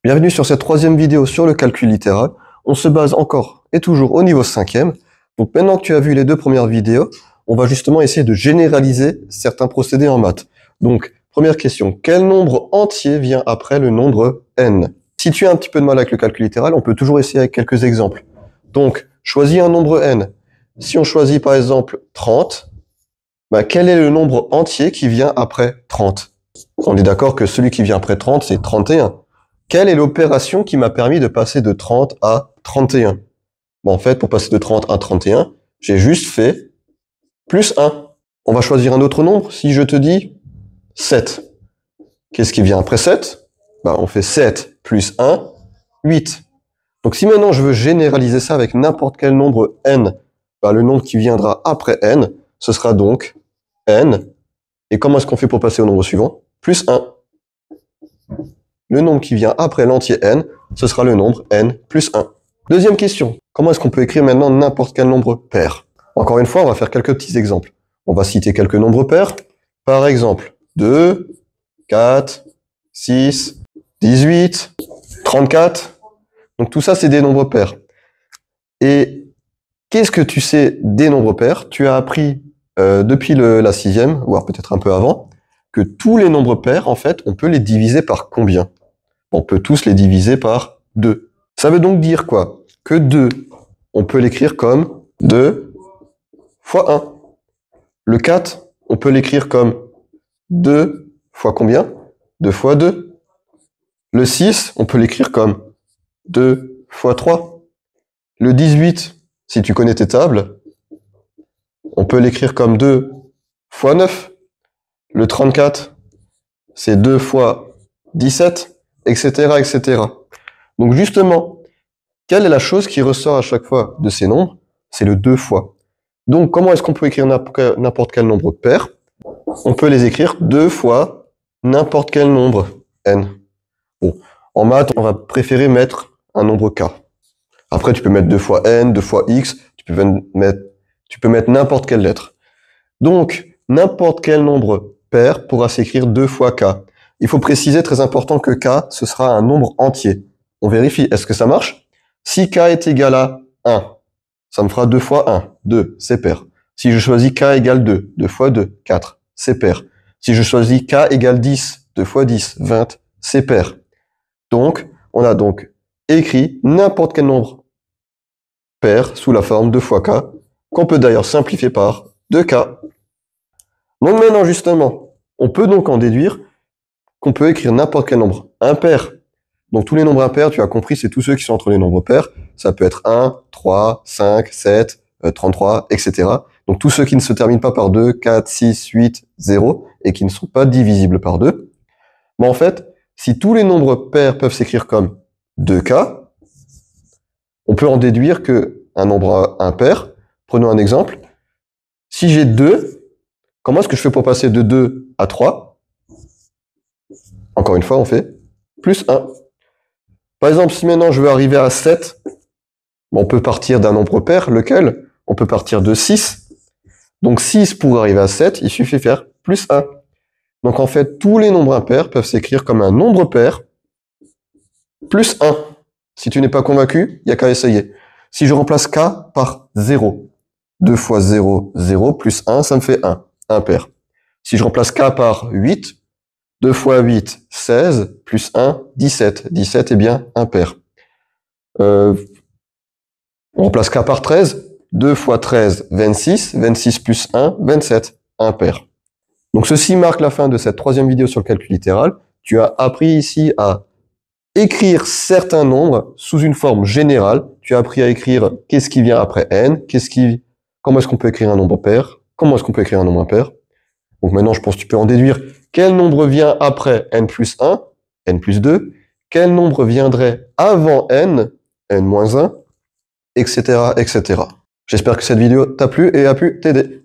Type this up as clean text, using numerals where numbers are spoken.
Bienvenue sur cette troisième vidéo sur le calcul littéral. On se base encore et toujours au niveau 5e. Donc maintenant que tu as vu les deux premières vidéos, on va justement essayer de généraliser certains procédés en maths. Donc, première question, quel nombre entier vient après le nombre n? Si tu as un petit peu de mal avec le calcul littéral, on peut toujours essayer avec quelques exemples. Donc, choisis un nombre n. Si on choisit par exemple 30, quel est le nombre entier qui vient après 30? On est d'accord que celui qui vient après 30, c'est 31. Quelle est l'opération qui m'a permis de passer de 30 à 31? En fait, pour passer de 30 à 31, j'ai juste fait plus 1. On va choisir un autre nombre. Si je te dis 7, qu'est-ce qui vient après 7? On fait 7 plus 1, 8. Donc si maintenant je veux généraliser ça avec n'importe quel nombre n, le nombre qui viendra après n, ce sera donc n. Et comment est-ce qu'on fait pour passer au nombre suivant? Plus 1. Le nombre qui vient après l'entier n, ce sera le nombre n plus 1. Deuxième question. Comment est-ce qu'on peut écrire maintenant n'importe quel nombre pair? Encore une fois, on va faire quelques petits exemples. On va citer quelques nombres pairs. Par exemple, 2, 4, 6, 18, 34. Donc tout ça, c'est des nombres pairs. Et qu'est-ce que tu sais des nombres pairs? Tu as appris depuis la 6e, voire peut-être un peu avant, que tous les nombres pairs, en fait, on peut les diviser par combien? On peut tous les diviser par 2. Ça veut donc dire quoi? Que 2, on peut l'écrire comme 2 fois 1. Le 4, on peut l'écrire comme 2 fois combien? 2 fois 2. Le 6, on peut l'écrire comme 2 fois 3. Le 18, si tu connais tes tables, on peut l'écrire comme 2 fois 9. Le 34, c'est 2 fois 17, etc., etc. Donc justement, quelle est la chose qui ressort à chaque fois de ces nombres? C'est le 2 fois. Donc comment est-ce qu'on peut écrire n'importe quel nombre pair? On peut les écrire 2 fois n'importe quel nombre n. Bon, en maths, on va préférer mettre un nombre k. Après, tu peux mettre 2 fois n, 2 fois x, tu peux mettre n'importe quelle lettre. Donc, n'importe quel nombre pair pourra s'écrire 2 fois k. Il faut préciser, très important, que k, ce sera un nombre entier. On vérifie, est-ce que ça marche? Si k est égal à 1, ça me fera 2 fois 1, 2, c'est pair. Si je choisis k égale 2, 2 fois 2, 4, c'est pair. Si je choisis k égale 10, 2 fois 10, 20, c'est pair. Donc, on a donc écrit n'importe quel nombre pair sous la forme 2 fois k, qu'on peut d'ailleurs simplifier par 2k. Donc maintenant, justement, on peut donc en déduire qu'on peut écrire n'importe quel nombre impair. Donc tous les nombres impairs, tu as compris, c'est tous ceux qui sont entre les nombres pairs. Ça peut être 1, 3, 5, 7, 33, etc. Donc tous ceux qui ne se terminent pas par 2, 4, 6, 8, 0 et qui ne sont pas divisibles par 2. Mais en fait, si tous les nombres pairs peuvent s'écrire comme 2k, on peut en déduire que un nombre impair, prenons un exemple, si j'ai 2, comment est-ce que je fais pour passer de 2 à 3? Encore une fois, on fait plus 1. Par exemple, si maintenant je veux arriver à 7, on peut partir d'un nombre pair, lequel? On peut partir de 6. Donc 6 pour arriver à 7, il suffit de faire plus 1. Donc en fait, tous les nombres impairs peuvent s'écrire comme un nombre pair plus 1. Si tu n'es pas convaincu, il n'y a qu'à essayer. Si je remplace k par 0, 2 fois 0, 0, plus 1, ça me fait 1, impair. Si je remplace k par 8, 2 fois 8, 16, plus 1, 17. 17 est bien impair. On remplace k par 13, 2 fois 13, 26, 26 plus 1, 27, impair. Donc ceci marque la fin de cette troisième vidéo sur le calcul littéral. Tu as appris ici à écrire certains nombres sous une forme générale. Tu as appris à écrire qu'est-ce qui vient après n, comment est-ce qu'on peut écrire un nombre pair, comment est-ce qu'on peut écrire un nombre impair. Donc maintenant, je pense que tu peux en déduire quel nombre vient après n plus 1, n plus 2, quel nombre viendrait avant n, n moins 1, etc., etc. J'espère que cette vidéo t'a plu et a pu t'aider.